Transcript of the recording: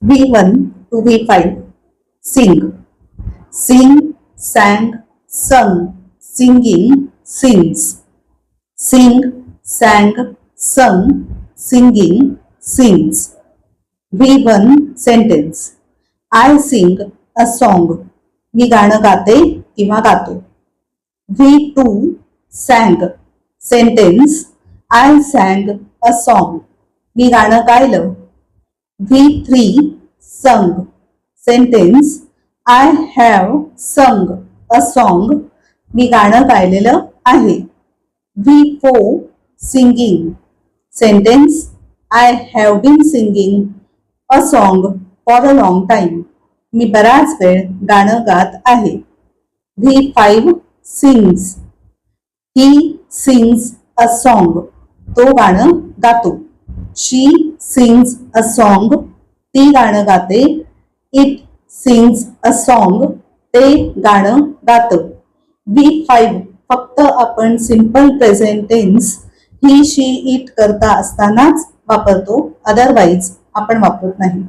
V1 to V5. Sing. Sing, sang, sung, singing, sings. Sing, sang, sung, singing, sings. V1 sentence. I sing a song. मी गाणं गाते किंवा गातो. V2 sang. Sentence. I sang a song. मी गाणं गायलं. V3 sung. Sentence. I have sung a song. मी गाणं गायलेलं आहे. V4 singing. Sentence. I have been singing a song for a long time. मी बराच वेळ गाणं गात आहे. V5 sings. He sings a song. तो गाणं गातो. She sings a song. ती गाणं गाते. It sings a song. ते गाणं गातं. V5 फक्त आपण simple present tense he she it करता असतानाच वापरतो, अदरवाईज आपण वापरत नाही.